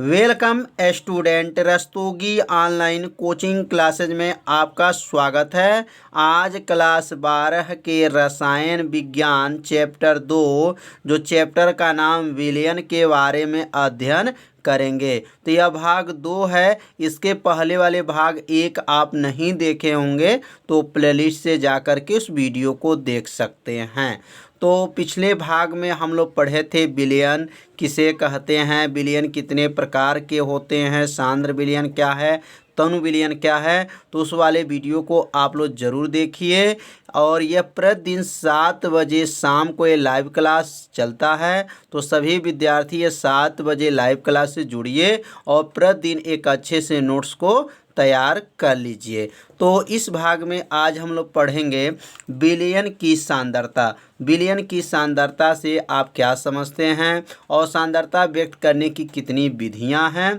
Welcome student, Rastogi online coaching classes में आपका स्वागत है। आज क्लास 12 के रसायन विज्ञान चैप्टर 2 जो चैप्टर का नाम विलयन के बारे में अध्ययन करेंगे। तो यह भाग 2 है। इसके पहले वाले भाग 1 आप नहीं देखे होंगे तो प्लेलिस्ट से जाकर के उस वीडियो को देख सकते हैं। तो पिछले भाग में हम लोग पढ़े थे विलयन किसे कहते हैं, विलयन कितने प्रकार के होते हैं, सांद्र विलयन क्या है, तनु विलयन क्या है। तो उस वाले वीडियो को आप लोग ज़रूर देखिए। और यह प्रतिदिन 7 बजे शाम को ये लाइव क्लास चलता है। तो सभी विद्यार्थी ये 7 बजे लाइव क्लास से जुड़िए और प्रतिदिन एक अच्छे से नोट्स को तैयार कर लीजिए। तो इस भाग में आज हम लोग पढ़ेंगे विलयन की सांद्रता। विलयन की सांद्रता से आप क्या समझते हैं और सांद्रता व्यक्त करने की कितनी विधियां हैं।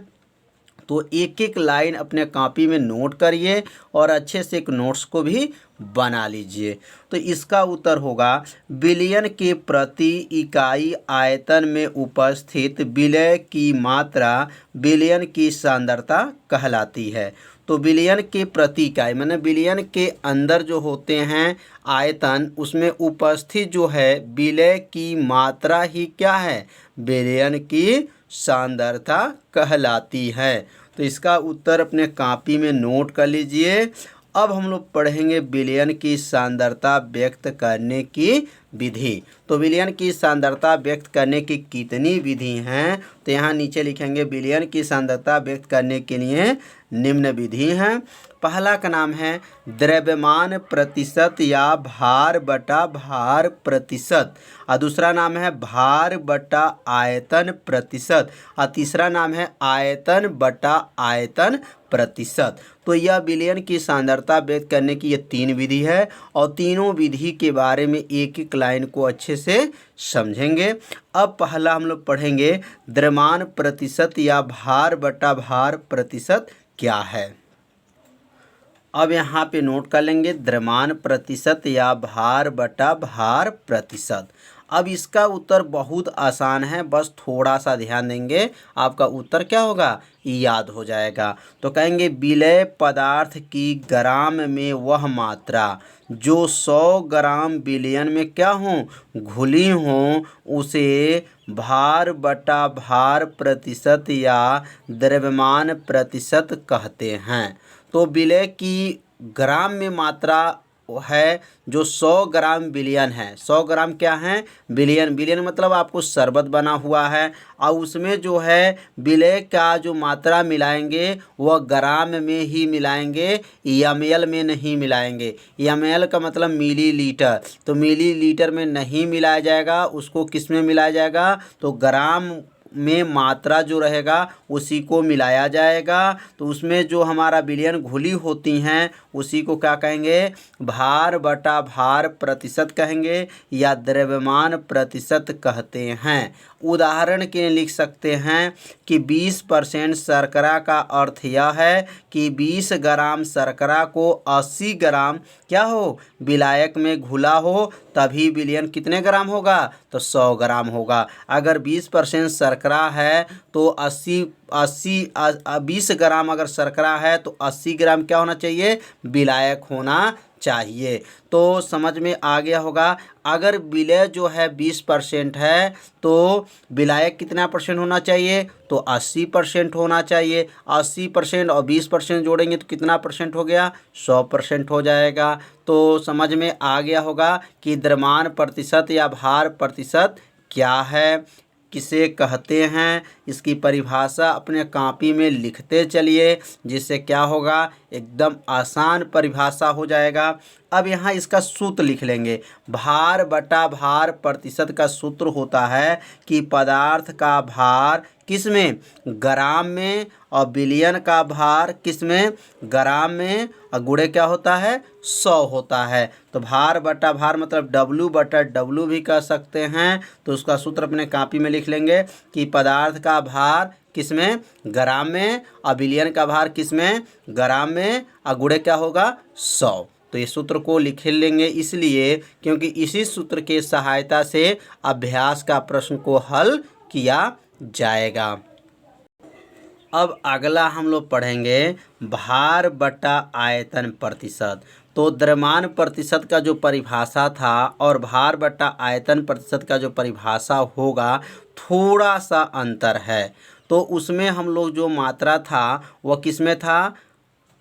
तो एक एक लाइन अपने कॉपी में नोट करिए और अच्छे से एक नोट्स को भी बना लीजिए। तो इसका उत्तर होगा विलयन के प्रति इकाई आयतन में उपस्थित विलय की मात्रा विलयन की सांद्रता कहलाती है। तो विलयन के प्रति इकाई माने विलयन के अंदर जो होते हैं आयतन, उसमें उपस्थित जो है विलय की मात्रा ही क्या है, विलयन की सांद्रता कहलाती है। तो इसका उत्तर अपने कॉपी में नोट कर लीजिए। अब हम लोग पढ़ेंगे विलयन की सांद्रता व्यक्त करने की विधि। तो विलयन की सांद्रता व्यक्त करने की कितनी विधि हैं, तो यहाँ नीचे लिखेंगे विलयन की सांद्रता व्यक्त करने के लिए निम्न विधि हैं। पहला का नाम है द्रव्यमान प्रतिशत या भार बटा भार प्रतिशत, और दूसरा नाम है भार बटा आयतन प्रतिशत, और तीसरा नाम है आयतन बटा आयतन प्रतिशत। तो यह विलयन की सांद्रता व्यक्त करने की ये 3 विधि है और तीनों विधि के बारे में एक एक लाइन को अच्छे से समझेंगे। अब पहला हम लोग पढ़ेंगे द्रव्यमान प्रतिशत या भार बटा भार प्रतिशत क्या है। अब यहाँ पे नोट कर लेंगे द्रव्यमान प्रतिशत या भार बटा भार प्रतिशत। अब इसका उत्तर बहुत आसान है, बस थोड़ा सा ध्यान देंगे आपका उत्तर क्या होगा, याद हो जाएगा। तो कहेंगे विलय पदार्थ की ग्राम में वह मात्रा जो 100 ग्राम विलयन में क्या हो, घुली हो, उसे भार बटा भार प्रतिशत या द्रव्यमान प्रतिशत कहते हैं। तो विलय की ग्राम में मात्रा है जो 100 ग्राम विलयन है। 100 ग्राम क्या है, विलयन। विलयन मतलब आपको शरबत बना हुआ है और उसमें जो है विलय का जो मात्रा मिलाएंगे वह ग्राम में ही मिलाएंगे, ml में नहीं मिलाएंगे। ml का मतलब मिलीलीटर, तो मिलीलीटर में नहीं मिलाया जाएगा, उसको किस में मिलाया जाएगा, तो ग्राम में मात्रा जो रहेगा उसी को मिलाया जाएगा। तो उसमें जो हमारा विलयन घुली होती हैं उसी को क्या कहेंगे, भार बटा भार प्रतिशत कहेंगे या द्रव्यमान प्रतिशत कहते हैं। उदाहरण के लिए लिख सकते हैं कि 20% शर्करा का अर्थ यह है कि 20 ग्राम शर्करा को 80 ग्राम क्या हो, विलायक में घुला हो, तभी विलयन कितने ग्राम होगा, तो 100 ग्राम होगा। अगर 20% शर्करा है तो 20 ग्राम अगर शर्करा है तो 80 ग्राम क्या होना चाहिए, विलायक होना चाहिए। तो समझ में आ गया होगा। अगर विलय जो है 20% है तो विलायक कितना परसेंट होना चाहिए, तो 80% होना चाहिए। 80% और 20% जोड़ेंगे तो कितना परसेंट हो गया, 100% हो जाएगा। तो समझ में आ गया होगा कि द्रव्यमान प्रतिशत या भार प्रतिशत क्या है, किसे कहते हैं। इसकी परिभाषा अपने कॉपी में लिखते चलिए, जिससे क्या होगा, एकदम आसान परिभाषा हो जाएगा। अब यहाँ इसका सूत्र लिख लेंगे। भार बटा भार प्रतिशत का सूत्र होता है कि पदार्थ का भार किस में, ग्राम में, और विलयन का भार किस में, ग्राम में, और गुणे क्या होता है, 100 होता है। तो भार बटा भार मतलब W बटा W भी कह सकते हैं। तो उसका सूत्र अपने कॉपी में लिख लेंगे कि पदार्थ का भार किस में, ग्राम में, और विलयन का भार किस में, ग्राम में, और गुणे क्या होगा, 100। तो ये सूत्र को लिख लेंगे इसलिए क्योंकि इसी सूत्र के सहायता से अभ्यास का प्रश्न को हल किया जाएगा। अब अगला हम लोग पढ़ेंगे भार बटा आयतन प्रतिशत। तो द्रव्यमान प्रतिशत का जो परिभाषा था और भार बटा आयतन प्रतिशत का जो परिभाषा होगा थोड़ा सा अंतर है। तो उसमें हम लोग जो मात्रा था वह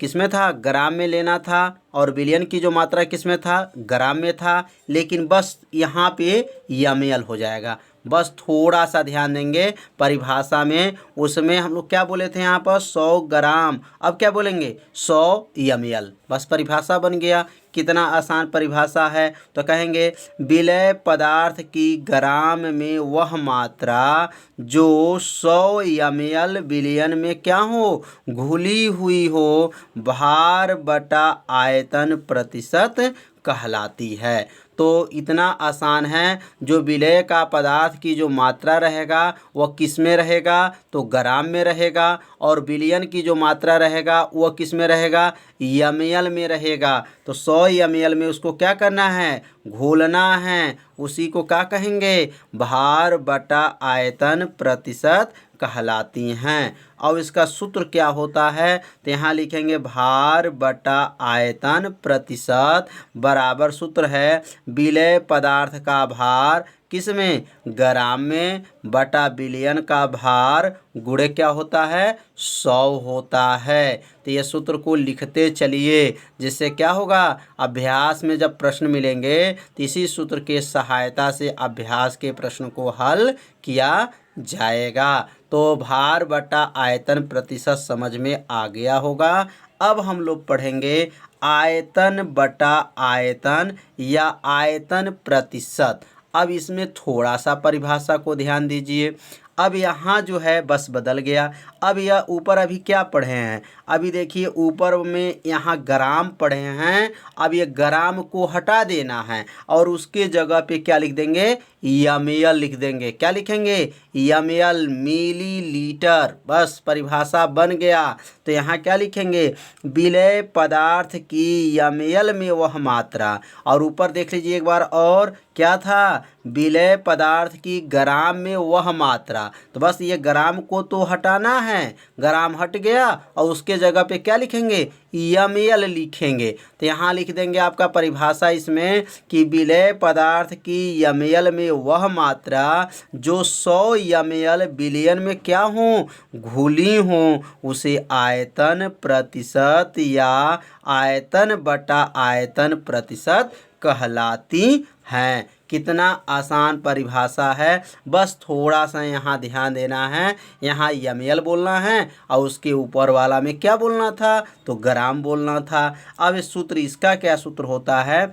किसमें था ग्राम में लेना था, और विलयन की जो मात्रा किसमें था ग्राम में था। लेकिन बस यहाँ पे एमएल हो जाएगा, बस थोड़ा सा ध्यान देंगे परिभाषा में। उसमें हम लोग क्या बोले थे यहाँ पर 100 ग्राम, अब क्या बोलेंगे 100 एमएल, बस परिभाषा बन गया। कितना आसान परिभाषा है। तो कहेंगे विलय पदार्थ की ग्राम में वह मात्रा जो 100 एमएल विलयन में क्या हो घुली हुई हो भार बटा आयतन प्रतिशत कहलाती है। तो इतना आसान है। जो विलय का पदार्थ की जो मात्रा रहेगा वह किस में रहेगा तो ग्राम में रहेगा, और विलयन की जो मात्रा रहेगा वह किस में रहेगा एमएल में रहेगा। तो 100 एमएल में उसको क्या करना है घोलना है, उसी को क्या कहेंगे भार बटा आयतन प्रतिशत कहलाती हैं। अब इसका सूत्र क्या होता है तो यहाँ लिखेंगे भार बटा आयतन प्रतिशत बराबर सूत्र है विलय पदार्थ का भार किस में ग्राम में बटा विलयन का भार गुणे क्या होता है 100 होता है। तो ये सूत्र को लिखते चलिए, जिससे क्या होगा अभ्यास में जब प्रश्न मिलेंगे तो इसी सूत्र के सहायता से अभ्यास के प्रश्न को हल किया जाएगा। तो भार बटा आयतन प्रतिशत समझ में आ गया होगा। अब हम लोग पढ़ेंगे आयतन बटा आयतन या आयतन प्रतिशत। अब इसमें थोड़ा सा परिभाषा को ध्यान दीजिए। अब यहाँ जो है बस बदल गया। अब यह ऊपर अभी क्या पढ़े हैं, अभी देखिए ऊपर में यहाँ ग्राम पढ़े हैं। अब ये ग्राम को हटा देना है और उसके जगह पे क्या लिख देंगे एमएल लिख देंगे। क्या लिखेंगे एमएल मिलीलीटर, बस परिभाषा बन गया। तो यहाँ क्या लिखेंगे विलय पदार्थ की एमएल में वह मात्रा, और ऊपर देख लीजिए एक बार और क्या था विलय पदार्थ की ग्राम में वह मात्रा। तो बस ये ग्राम को तो हटाना है, ग्राम हट गया और उसके जगह पे क्या लिखेंगे एमएल लिखेंगे। तो यहाँ लिख देंगे आपका परिभाषा इसमें कि विलय पदार्थ की एमएल में वह मात्रा जो 100 एमएल विलयन में क्या हो घुली हो उसे आयतन प्रतिशत या आयतन बटा आयतन प्रतिशत कहलाती हैं। कितना आसान परिभाषा है, बस थोड़ा सा यहाँ ध्यान देना है। यहाँ एमएल बोलना है और उसके ऊपर वाला में क्या बोलना था तो ग्राम बोलना था। अब इस सूत्र इसका क्या सूत्र होता है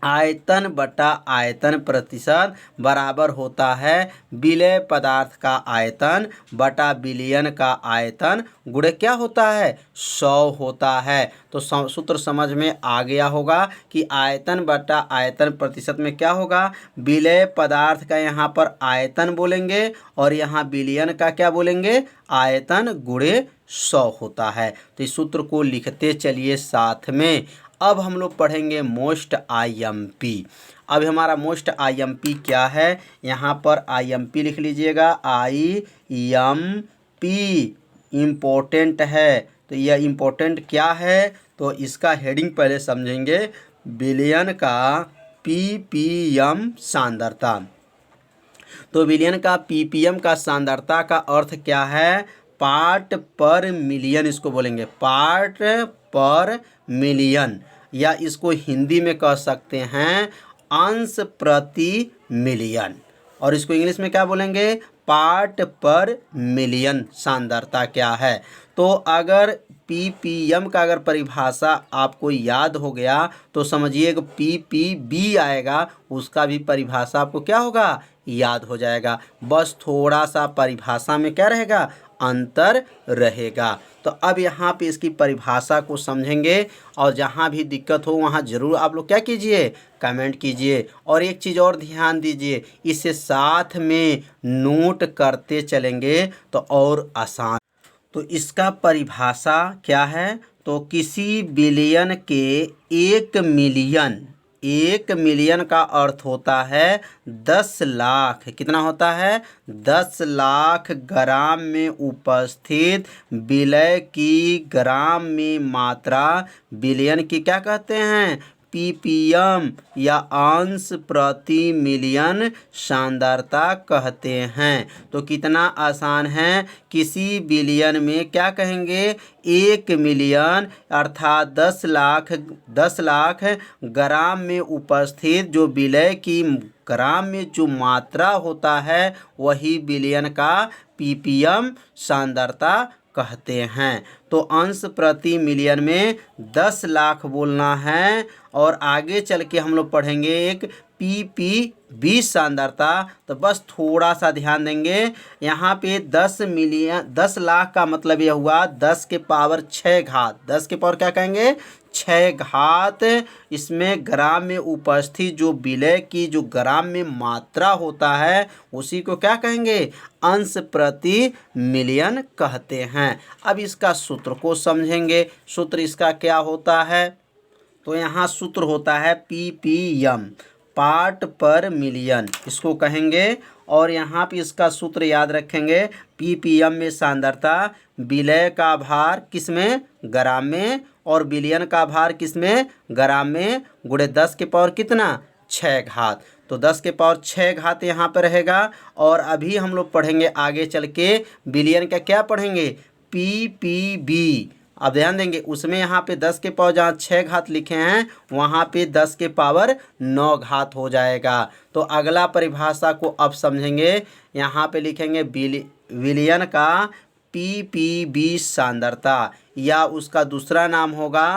आयतन बटा आयतन प्रतिशत बराबर होता है विलय पदार्थ का आयतन बटा विलयन का आयतन गुणे क्या होता है 100 होता है। तो सूत्र समझ में आ गया होगा कि आयतन बटा आयतन प्रतिशत में क्या होगा विलय पदार्थ का यहाँ पर आयतन बोलेंगे और यहाँ विलयन का क्या बोलेंगे आयतन गुणे 100 होता है। तो इस सूत्र को लिखते चलिए साथ में। अब हम लोग पढ़ेंगे मोस्ट आईएमपी। अब हमारा मोस्ट आईएमपी क्या है, यहाँ पर आईएमपी लिख लीजिएगा। आईएमपी इम्पोर्टेंट है। तो यह इम्पोर्टेंट क्या है तो इसका हेडिंग पहले समझेंगे। विलयन का पीपीएम सांद्रता। तो विलयन का पीपीएम का सांद्रता का अर्थ क्या है पार्ट पर मिलियन, इसको बोलेंगे पार्ट पर मिलियन, या इसको हिंदी में कह सकते हैं अंश प्रति मिलियन, और इसको इंग्लिश में क्या बोलेंगे पार्ट पर मिलियन सांद्रता क्या है। तो अगर पीपीएम का अगर परिभाषा आपको याद हो गया तो समझिए पीपीबी आएगा, उसका भी परिभाषा आपको क्या होगा याद हो जाएगा। बस थोड़ा सा परिभाषा में क्या रहेगा अंतर रहेगा। तो अब यहाँ पे इसकी परिभाषा को समझेंगे और जहाँ भी दिक्कत हो वहाँ ज़रूर आप लोग क्या कीजिए कमेंट कीजिए। और एक चीज़ और ध्यान दीजिए, इसे साथ में नोट करते चलेंगे तो और आसान। तो इसका परिभाषा क्या है तो किसी बिलियन के 1 मिलियन 1 मिलियन का अर्थ होता है 10 लाख। कितना होता है? 10 लाख ग्राम में उपस्थित विलय की ग्राम में मात्रा बिलियन की क्या कहते हैं? ppm या अंश प्रति मिलियन सांद्रता कहते हैं। तो कितना आसान है, किसी बिलियन में क्या कहेंगे? 1 मिलियन अर्थात 10 लाख ग्राम में उपस्थित जो विलय की ग्राम में जो मात्रा होता है वही बिलियन का ppm सांद्रता कहते हैं। तो अंश प्रति मिलियन में 10 लाख बोलना है। और आगे चल के हम लोग पढ़ेंगे एक ppb सांद्रता। तो बस थोड़ा सा ध्यान देंगे, यहाँ पे 10 लाख का मतलब यह हुआ 10 के पावर 6 घात। 10 के पावर क्या कहेंगे? 6 घात। इसमें ग्राम में उपस्थित जो विलय की जो ग्राम में मात्रा होता है उसी को क्या कहेंगे? अंश प्रति मिलियन कहते हैं। अब इसका सूत्र को समझेंगे। सूत्र इसका क्या होता है? तो यहाँ सूत्र होता है ppm, पार्ट पर मिलियन, इसको कहेंगे। और यहाँ पे इसका सूत्र याद रखेंगे, ppm में सांद्रता, विलय का भार किस में? ग्राम में, और बिलियन का भार किस में? ग्राम में, गुणे 10 के पावर कितना? 6 घात। तो 10 के पावर 6 घात यहाँ पर रहेगा। और अभी हम लोग पढ़ेंगे आगे चल के बिलियन का क्या पढ़ेंगे? ppb। अब ध्यान देंगे, उसमें यहाँ पे 10 के पावर जहाँ 6 घात लिखे हैं वहाँ पे 10 के पावर 9 घात हो जाएगा। तो अगला परिभाषा को अब समझेंगे। यहाँ पे लिखेंगे विलियन का ppb सांद्रता, या उसका दूसरा नाम होगा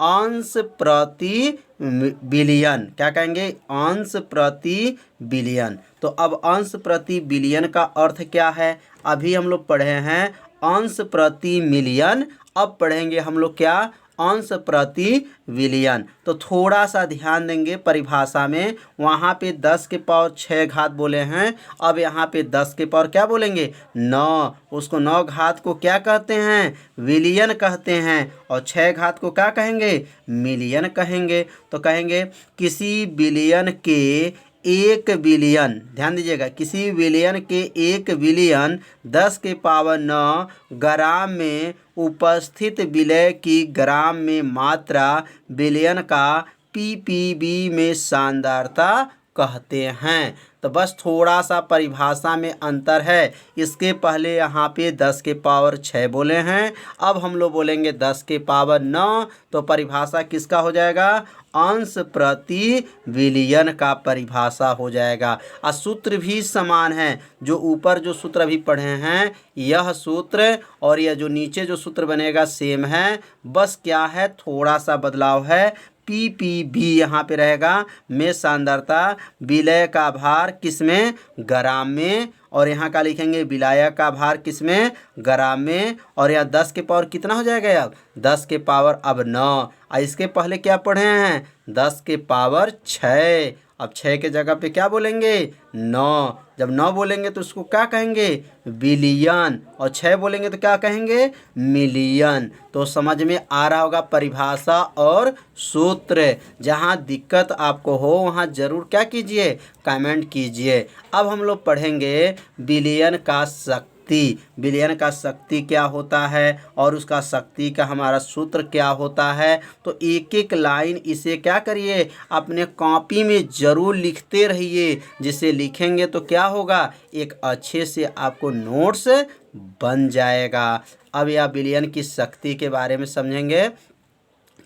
अंश प्रति बिलियन। क्या कहेंगे? अंश प्रति बिलियन। तो अब अंश प्रति बिलियन का अर्थ क्या है? अभी हम लोग पढ़े हैं अंश प्रति मिलियन, अब पढ़ेंगे हम लोग क्या? अंश प्रति विलियन। तो थोड़ा सा ध्यान देंगे परिभाषा में, वहाँ पे 10 के पावर 6 घात बोले हैं, अब यहाँ पे 10 के पावर क्या बोलेंगे? 9। उसको 9 घात को क्या कहते हैं? विलियन कहते हैं। और 6 घात को क्या कहेंगे? मिलियन कहेंगे। तो कहेंगे किसी बिलियन के 1 बिलियन, ध्यान दीजिएगा, किसी बिलियन के 1 बिलियन 10 के पावर 9 ग्राम में उपस्थित विलय की ग्राम में मात्रा बिलियन का ppb में सांद्रता कहते हैं। तो बस थोड़ा सा परिभाषा में अंतर है। इसके पहले यहाँ पे 10 के पावर 6 बोले हैं, अब हम लोग बोलेंगे 10 के पावर 9। तो परिभाषा किसका हो जाएगा? अंश प्रति विलियन का परिभाषा हो जाएगा। और सूत्र भी समान है, जो ऊपर जो सूत्र अभी पढ़े हैं यह सूत्र और यह जो नीचे जो सूत्र बनेगा सेम है। बस क्या है, थोड़ा सा बदलाव है। ppb यहाँ पे रहेगा में सांद्रता, विलय का भार किस में? ग्राम में, और यहाँ का लिखेंगे विलायक का भार किस में? ग्राम में। और यहाँ 10 के पावर कितना हो जाएगा? अब 10 के पावर अब 9। और इसके पहले क्या पढ़े हैं? 10 के पावर 6। अब 6 के जगह पे क्या बोलेंगे? 9। जब 9 बोलेंगे तो उसको क्या कहेंगे? बिलियन। और 6 बोलेंगे तो क्या कहेंगे? मिलियन। तो समझ में आ रहा होगा परिभाषा और सूत्र। जहाँ दिक्कत आपको हो वहाँ ज़रूर क्या कीजिए? कमेंट कीजिए। अब हम लोग पढ़ेंगे बिलियन का शक्ति। बिलियन का शक्ति क्या होता है और उसका शक्ति का हमारा सूत्र क्या होता है। तो एक एक लाइन इसे क्या करिए? अपने कॉपी में ज़रूर लिखते रहिए। जिसे लिखेंगे तो क्या होगा? एक अच्छे से आपको नोट्स बन जाएगा। अब यह बिलियन की शक्ति के बारे में समझेंगे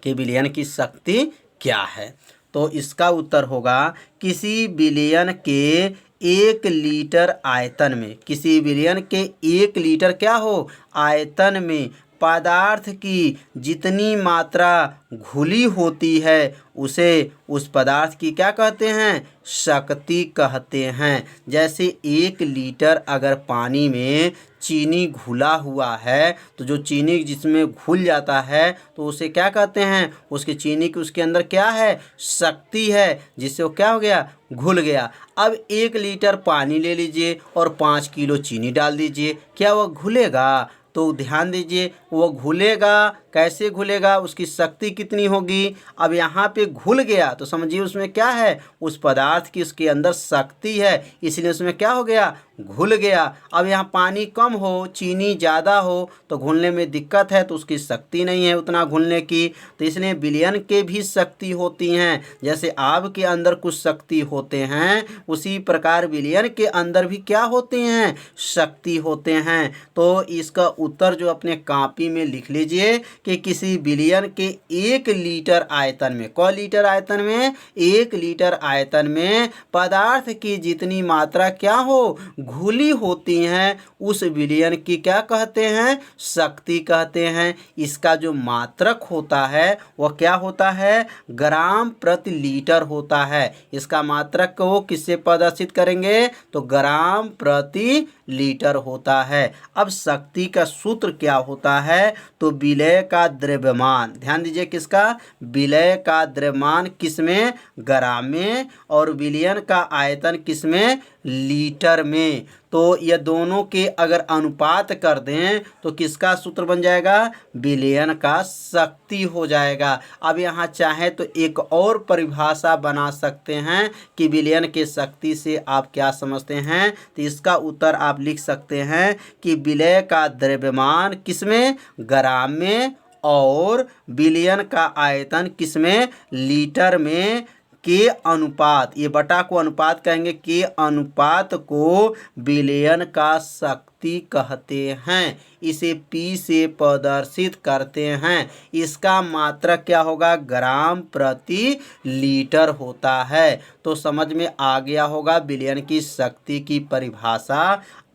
कि बिलियन की शक्ति क्या है। तो इसका उत्तर होगा किसी बिलियन के 1 लीटर आयतन में, किसी बिलियन के 1 लीटर क्या हो? आयतन में पदार्थ की जितनी मात्रा घुली होती है उसे उस पदार्थ की क्या कहते हैं? शक्ति कहते हैं। जैसे 1 लीटर अगर पानी में चीनी घुला हुआ है तो जो चीनी जिसमें घुल जाता है तो उसे क्या कहते हैं? उसकी चीनी की उसके अंदर क्या है? शक्ति है, जिससे वो क्या हो गया? घुल गया। अब 1 लीटर पानी ले लीजिए और 5 किलो चीनी डाल दीजिए, क्या वो घुलेगा? तो ध्यान दीजिए वो घुलेगा, कैसे घुलेगा, उसकी शक्ति कितनी होगी। अब यहाँ पे घुल गया तो समझिए उसमें क्या है, उस पदार्थ की उसके अंदर शक्ति है, इसलिए उसमें क्या हो गया, घुल गया। अब यहाँ पानी कम हो, चीनी ज़्यादा हो तो घुलने में दिक्कत है, तो उसकी शक्ति नहीं है उतना घुलने की। तो इसलिए विलयन के भी शक्ति होती हैं, जैसे आग के अंदर कुछ शक्ति होते हैं उसी प्रकार विलयन के अंदर भी क्या होते हैं, शक्ति होते हैं। तो इसका उत्तर जो अपने कॉपी में लिख लीजिए कि किसी विलयन के 1 लीटर आयतन में, क लीटर आयतन में, 1 लीटर आयतन में पदार्थ की जितनी मात्रा क्या हो, घुली होती हैं, उस विलयन की क्या कहते हैं, शक्ति कहते हैं। इसका जो मात्रक होता है वह क्या होता है, ग्राम प्रति लीटर होता है। इसका मात्रक को किससे प्रदर्शित करेंगे, तो ग्राम प्रति लीटर होता है। अब शक्ति का सूत्र क्या होता है, तो विलय का द्रव्यमान, ध्यान दीजिए किसका, विलय का द्रव्यमान किसमें, ग्राम में, और विलयन का आयतन किसमें, लीटर में। तो ये दोनों के अगर अनुपात कर दें तो किसका सूत्र बन जाएगा, विलयन का शक्ति हो जाएगा। अब यहाँ चाहे तो एक और परिभाषा बना सकते हैं कि विलयन के शक्ति से आप क्या समझते हैं, तो इसका उत्तर आप लिख सकते हैं कि विलय का द्रव्यमान किसमें, ग्राम में, और विलयन का आयतन किसमें, लीटर में, के अनुपात, ये बटा को अनुपात कहेंगे, के अनुपात को विलयन का शक्ति कहते हैं। इसे P से प्रदर्शित करते हैं। इसका मात्रक क्या होगा, ग्राम प्रति लीटर होता है। तो समझ में आ गया होगा विलयन की शक्ति की परिभाषा।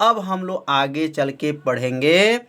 अब हम लोग आगे चल के पढ़ेंगे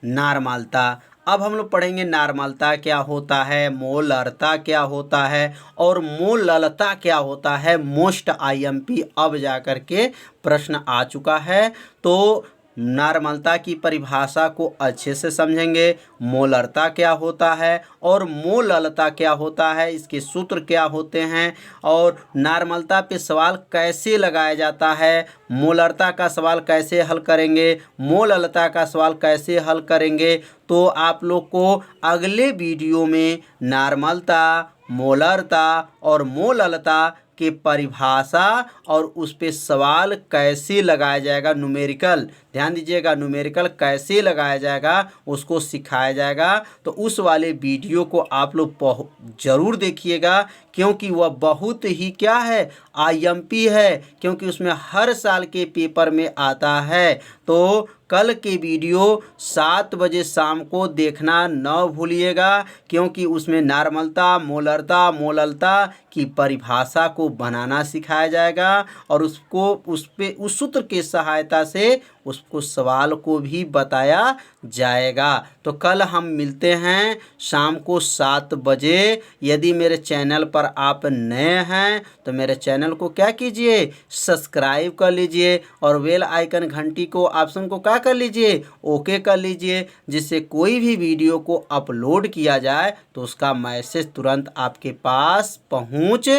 नार्मलता। अब हम लोग पढ़ेंगे नार्मलता क्या होता है, मोलरता क्या होता है, और मोललता क्या होता है। मोस्ट IMP अब जा कर के प्रश्न आ चुका है। तो नार्मलता की परिभाषा को अच्छे से समझेंगे, मोलरता क्या होता है और मोललता क्या होता है, इसके सूत्र क्या होते हैं, और नार्मलता पे सवाल कैसे लगाया जाता है, मोलरता का सवाल कैसे हल करेंगे, मोललता का सवाल कैसे हल करेंगे। तो आप लोग को अगले वीडियो में नार्मलता, मोलरता और मोललता के परिभाषा और उस पे सवाल कैसे लगाया जाएगा, न्यूमेरिकल, ध्यान दीजिएगा, न्यूमेरिकल कैसे लगाया जाएगा उसको सिखाया जाएगा। तो उस वाले वीडियो को आप लोग ज़रूर देखिएगा, क्योंकि वह बहुत ही क्या है, IMP है, क्योंकि उसमें हर साल के पेपर में आता है। तो कल के वीडियो 7 बजे शाम को देखना न भूलिएगा, क्योंकि उसमें नार्मलता, मोलरता, मोललता की परिभाषा को बनाना सिखाया जाएगा, और उसको उस सूत्र के सहायता से उसको सवाल को भी बताया जाएगा। तो कल हम मिलते हैं शाम को 7 बजे। यदि मेरे चैनल पर आप नए हैं तो मेरे चैनल को क्या कीजिए, सब्सक्राइब कर लीजिए, और बेल आइकन घंटी को ऑप्शन को क्या कर लीजिए, ओके कर लीजिए, जिससे कोई भी वीडियो को अपलोड किया जाए तो उसका मैसेज तुरंत आपके पास पहुंच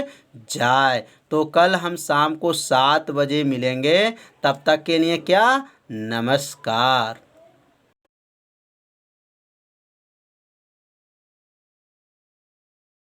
जाए। तो कल हम शाम को 7 बजे मिलेंगे। तब तक के लिए क्या, नमस्कार।